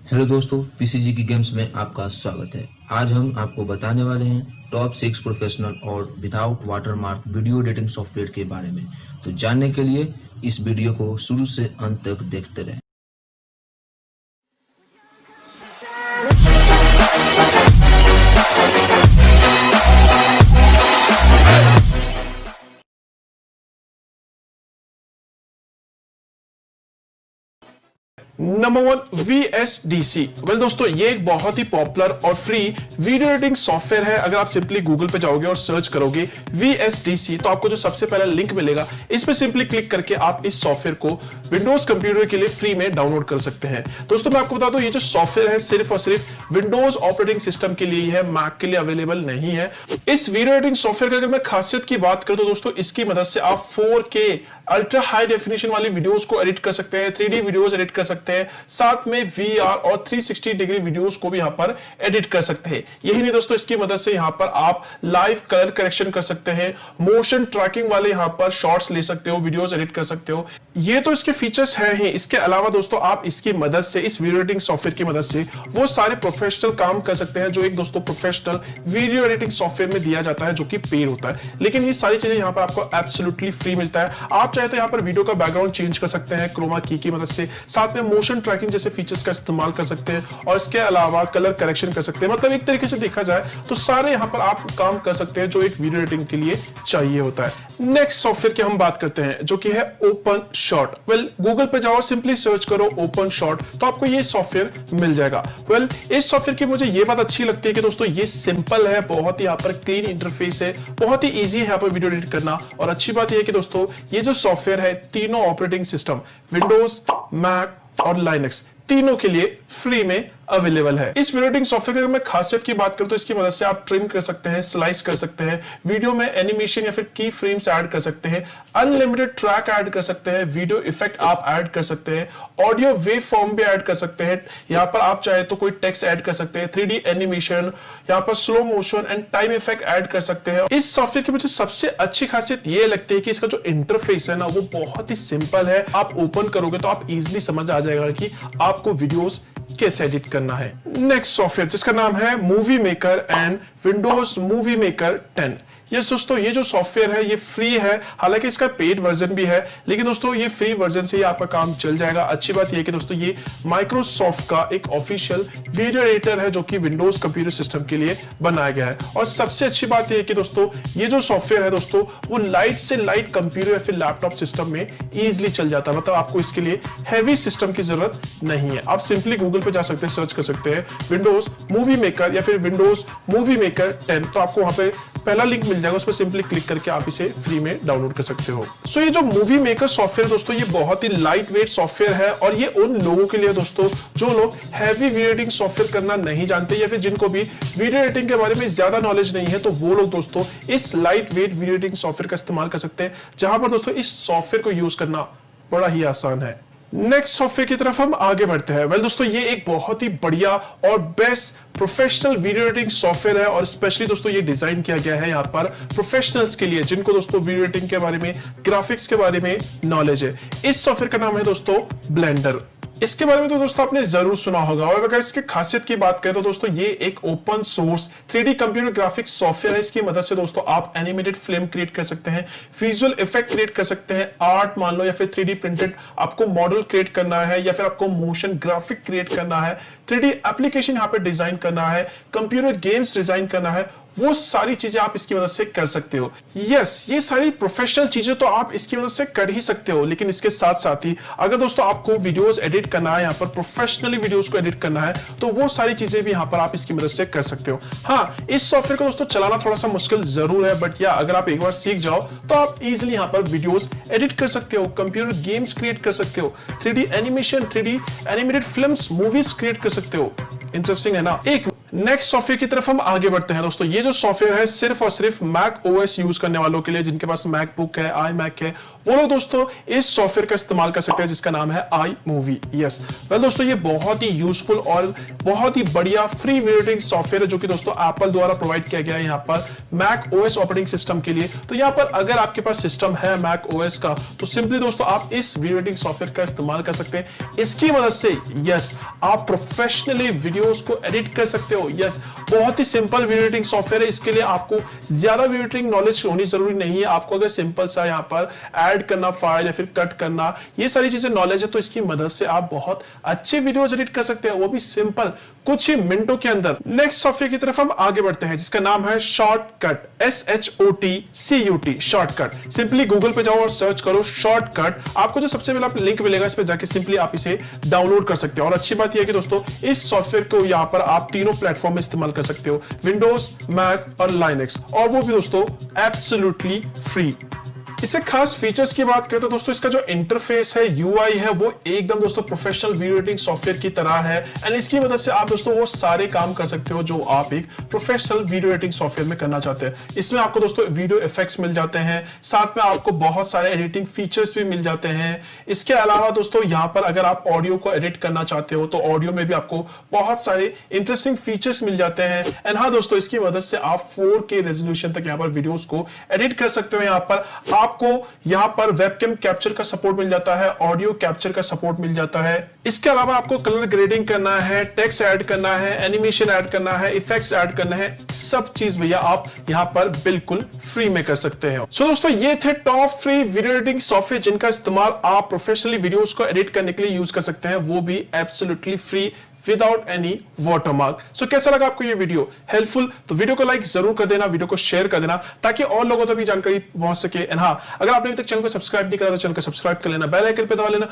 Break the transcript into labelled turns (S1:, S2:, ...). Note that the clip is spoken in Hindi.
S1: हेलो दोस्तों, पीसीजी की गेम्स में आपका स्वागत है। आज हम आपको बताने वाले हैं टॉप 6 प्रोफेशनल और without watermark video editing software के बारे में। तो जानने के लिए इस वीडियो को शुरू से अंत तक देखते रहें।
S2: Number 1 VSDC। वेल दोस्तों, ये एक बहुत ही पॉपुलर और फ्री वीडियो एडिटिंग सॉफ्टवेयर है। अगर आप सिंपली गूगल पे जाओगे और सर्च करोगे VSDC तो आपको जो सबसे पहला लिंक मिलेगा, इस पे सिंपली क्लिक करके आप इस सॉफ्टवेयर को विंडोज कंप्यूटर के लिए फ्री में डाउनलोड कर सकते हैं। दोस्तों मैं आपको बता दूं, ये जो सॉफ्टवेयर है सिर्फ और सिर्फ विंडोज ऑपरेटिंग सिस्टम के लिए ही है, मैक के लिए अवेलेबल नहीं है। इस वीडियो एडिटिंग सॉफ्टवेयर की अगर मैं खासियत की बात करूं तो दोस्तों, इसकी मदद से आप 4K अल्ट्रा हाई डेफिनेशन वाली वीडियोस को एडिट कर सकते हैं, 3D वीडियोस एडिट कर सकते हैं, साथ में VR और 360 डिग्री वीडियोस को भी यहां पर एडिट कर सकते हैं। यही नहीं दोस्तों, इसकी मदद से यहां पर आप लाइव कलर करेक्शन कर सकते हैं, मोशन ट्रैकिंग वाले यहां पर शॉट्स ले सकते हो, वीडियोस एडिट कर सकते हो। ये तो इसके फीचर्स हैं ही। इसके अलावा दोस्तों, आप इसकी मदद से, इस वीडियो एडिटिंग सॉफ्टवेयर की मदद से वो सारे प्रोफेशनल काम कर सकते हैं जो एक दोस्तों प्रोफेशनल वीडियो एडिटिंग सॉफ्टवेयर में दिया जाता है, जो कि पेड होता है। लेकिन ये सारी चीजें यहां पर आपको एब्सोल्युटली फ्री मिलता है। आप चाहे तो यहां पर वीडियो का बैकग्राउंड चेंज कर सकते हैं क्रोमा की मदद से, साथ में मोशन ट्रैकिंग जैसे फीचर्स का इस्तेमाल कर सकते हैं, और इसके अलावा कलर करेक्शन कर सकते हैं। मतलब एक तरीके से देखा जाए तो सारे यहां पर आप काम कर सकते हैं जो एक वीडियो एडिटिंग के लिए चाहिए होता है। नेक्स्ट सॉफ्टवेयर की हम बात करते हैं, जो कि है ओपन शॉट। वेल, गूगल पे जाओ, सिंपली सर्च करो ओपन शॉट, तो आपको ये सॉफ्टवेयर मिल जाएगा। वेल, इस सॉफ्टवेयर की मुझे ये बात अच्छी लगती है कि दोस्तों ये सिंपल है, बहुत ही यहाँ पर क्लीन इंटरफेस है, बहुत ही ईजी है यहाँ पर वीडियो एडिट करना। और अच्छी बात यह है कि दोस्तों ये जो सॉफ्टवेयर है तीनों ऑपरेटिंग सिस्टम विंडोज, मैक और लाइनक्स तीनों के लिए फ्री में अवेलेबल है। इस वीडियो एडिटिंग सॉफ्टवेयर की मैं खासियत की बात करूं तो इसकी मदद से आप ट्रिम कर सकते हैं, स्लाइस कर सकते हैं, वीडियो में एनिमेशन या फिर की फ्रेम्स ऐड कर सकते हैं, अनलिमिटेड ट्रैक ऐड कर सकते हैं, वीडियो इफेक्ट आप ऐड कर सकते हैं, ऑडियो वेव फॉर्म भी ऐड कर सकते हैं। यहाँ पर आप चाहे तो कोई टेक्स्ट ऐड कर सकते हैं, 3D एनिमेशन, यहाँ पर slow motion and time effect add कर सकते हैं। इस सॉफ्टवेयर की मुझे सबसे अच्छी खासियत ये लगती है कि इसका जो इंटरफेस है ना, वो बहुत ही सिंपल है। आप ओपन करोगे तो आप इजिली समझ आ जाएगा कि आपको वीडियोस कैसे एडिट करना है। नेक्स्ट सॉफ्टवेयर जिसका नाम है movie maker and Windows movie maker 10। Yes दोस्तों, ये जो सॉफ्टवेयर है ये फ्री है, हालांकि इसका पेड वर्जन भी है, लेकिन दोस्तों ये फ्री वर्जन से ही आपका काम चल जाएगा। अच्छी बात ये है कि दोस्तों ये माइक्रोसॉफ्ट का एक ऑफिशियल वीडियो एडिटर है, जो कि विंडोज कंप्यूटर सिस्टम के लिए बनाया गया है। और सबसे अच्छी बात ये है कि दोस्तों ये जो सॉफ्टवेयर है दोस्तों, वो लाइट से लाइट कंप्यूटर या फिर लैपटॉप सिस्टम में इजिली चल जाता है। मतलब आपको इसके लिए हैवी सिस्टम की जरूरत नहीं है। आप सिंपली गूगल पे जा सकते हैं, सर्च कर सकते हैं विंडोज मूवी मेकर या फिर विंडोज मूवी मेकर 10, तो आपको वहां पे पहला लिंक मिल जाएगा, उस पर सिंपली क्लिक करके आप इसे फ्री में डाउनलोड कर सकते हो। सो ये जो मूवी मेकर सॉफ्टवेयर दोस्तों, ये बहुत ही लाइट वेट सॉफ्टवेयर है, और ये उन लोगों के लिए दोस्तों जो लोग हैवी वीडियो एडिटिंग सॉफ्टवेयर करना नहीं जानते, या फिर जिनको भी वीडियो एडिटिंग के बारे में ज्यादा नॉलेज नहीं है, तो वो लोग दोस्तों इस light weight video editing software का इस्तेमाल कर सकते हैं, जहां पर दोस्तों इस सॉफ्टवेयर को यूज करना बड़ा ही आसान है। नेक्स्ट सॉफ्टवेयर की तरफ हम आगे बढ़ते हैं। वेल दोस्तों, ये एक बहुत ही बढ़िया और best professional video editing software है, और स्पेशली दोस्तों ये डिजाइन किया गया है यहाँ पर प्रोफेशनल्स के लिए, जिनको दोस्तों वीडियो एडिटिंग के बारे में, ग्राफिक्स के बारे में नॉलेज है। इस सॉफ्टवेयर का नाम है दोस्तों ब्लेंडर। इसके बारे में तो दोस्तों आपने जरूर सुना होगा। और अगर इसके खासियत की बात करें तो दोस्तों ये एक open source 3D computer graphics software है। इसकी मदद से दोस्तों आप एनिमेटेड फिल्म क्रिएट कर सकते हैं, विजुअल इफेक्ट क्रिएट कर सकते हैं, आर्ट मान लो, या फिर 3D प्रिंटेड आपको मॉडल क्रिएट करना है, या फिर आपको मोशन ग्राफिक क्रिएट करना है, 3D एप्लीकेशन यहाँ पे डिजाइन करना है, कंप्यूटर गेम्स डिजाइन करना है, वो सारी चीजें आप इसकी मदद से कर सकते हो। यस, ये सारी प्रोफेशनल चीजें तो आप इसकी मदद से कर ही सकते हो, लेकिन इसके साथ साथ ही अगर दोस्तों आपको वीडियोस एडिट करना है, यहाँ पर प्रोफेशनली वीडियोस को एडिट करना है, तो वो सारी चीजें भी यहाँ पर आप इसकी मदद से कर सकते हो। हाँ, इस सॉफ्टवेयर को दोस्तों चलाना थोड़ा सा मुश्किल जरूर है, बट या अगर आप एक बार सीख जाओ तो आप इजिली यहाँ पर वीडियोस एडिट कर सकते हो, कंप्यूटर गेम्स क्रिएट कर सकते हो, 3D animation, 3D animated films, movies create कर सकते हो। इंटरेस्टिंग है ना। एक नेक्स्ट सॉफ्टवेयर की तरफ हम आगे बढ़ते हैं दोस्तों। ये जो सॉफ्टवेयर है सिर्फ और सिर्फ मैक ओएस यूज करने वालों के लिए, जिनके पास मैकबुक है, आई मैक है, वो लोग दोस्तों इस सॉफ्टवेयर का इस्तेमाल कर सकते हैं, जिसका नाम है आई मूवी। यस वेल दोस्तों, ये बहुत ही यूजफुल और बहुत ही बढ़िया फ्री वीडियो एडिटिंग सॉफ्टवेयर है, जो कि दोस्तों एप्पल द्वारा प्रोवाइड किया गया है यहाँ पर मैक ओएस ऑपरेटिंग सिस्टम के लिए। तो यहाँ पर अगर आपके पास सिस्टम है मैक ओएस का, तो सिंपली दोस्तों आप इस वीडियो एडिटिंग सॉफ्टवेयर का इस्तेमाल कर सकते हैं। इसकी मदद से यस आप प्रोफेशनली वीडियोस को एडिट कर सकते हो। यस बहुत ही सिंपल वीडियो एडिटिंग सॉफ्टवेयर है। इसके लिए आपको ज्यादा वीडियो एडिटिंग नॉलेज होनी जरूरी नहीं है। आपको अगर सिंपल सा यहाँ पर ऐड करना फाइल या फिर कट करना, ये सारी चीजें नॉलेज है, तो इसकी मदद से आप बहुत अच्छे वीडियोस एडिट कर सकते हैं, वो भी सिंपल कुछ ही मिनटों के अंदर। नेक्स्ट सॉफ्टवेयर की तरफ हम आगे बढ़ते हैं, जिसका नाम है shortcut, SHOTCUT shortcut. Simply Google पे जाओ और सर्च करो शॉर्टकट। आपको जो सबसे पहला लिंक मिलेगा, इस पे जाके सिंपली आप इसे डाउनलोड कर सकते हो। और अच्छी बात यह है कि दोस्तों इस सॉफ्टवेयर को यहाँ पर आप तीनों प्लेटफॉर्म में इस्तेमाल कर सकते हो, विंडोज, मैक और लाइनक्स, और वो भी दोस्तों एब्सोल्युटली फ्री। इससे खास फीचर्स की बात करें तो दोस्तों इसका जो इंटरफेस है, यूआई है, वो एकदम दोस्तों प्रोफेशनल वीडियो एडिटिंग सॉफ्टवेयर की तरह है। एंड इसकी मदद से आप दोस्तों वो सारे काम कर सकते हो जो आप एक प्रोफेशनल वीडियो एडिटिंग सॉफ्टवेयर में करना चाहते हैं। इसमें आपको दोस्तों वीडियो इफेक्ट्स मिल जाते हैं, साथ में आपको बहुत सारे एडिटिंग फीचर्स भी मिल जाते हैं। इसके अलावा दोस्तों यहाँ पर अगर आप ऑडियो को एडिट करना चाहते हो, तो ऑडियो में भी आपको बहुत सारे इंटरेस्टिंग फीचर्स मिल जाते हैं। एंड हाँ दोस्तों, इसकी मदद से आप 4K रेजोल्यूशन तक यहाँ पर वीडियोस को एडिट कर सकते हो। यहाँ पर आपको यहां पर वेबकैम कैप्चर का सपोर्ट मिल जाता है, ऑडियो कैप्चर का सपोर्ट मिल जाता है। इसके अलावा आपको कलर ग्रेडिंग करना है, टेक्स्ट ऐड करना है, एनिमेशन ऐड करना है, इफेक्ट्स ऐड करना है, सब चीज भैया आप यहां पर बिल्कुल फ्री में कर सकते हैं। सो दोस्तों ये थे top free video editing software, जिनका इस्तेमाल आप प्रोफेशनली वीडियोस को एडिट करने के लिए यूज कर सकते हैं, वो भी absolutely free without any watermark. So कैसा लगा आपको ये वीडियो? हेल्पफुल? तो वीडियो को लाइक जरूर कर देना, वीडियो को शेयर कर देना, ताकि और लोगों तक भी जानकारी पहुंच सके। एंड हाँ, अगर आपने अभी तक चैनल को सब्सक्राइब नहीं करा तो चैनल को सब्सक्राइब कर लेना, बेल आइकन पे दबा लेना।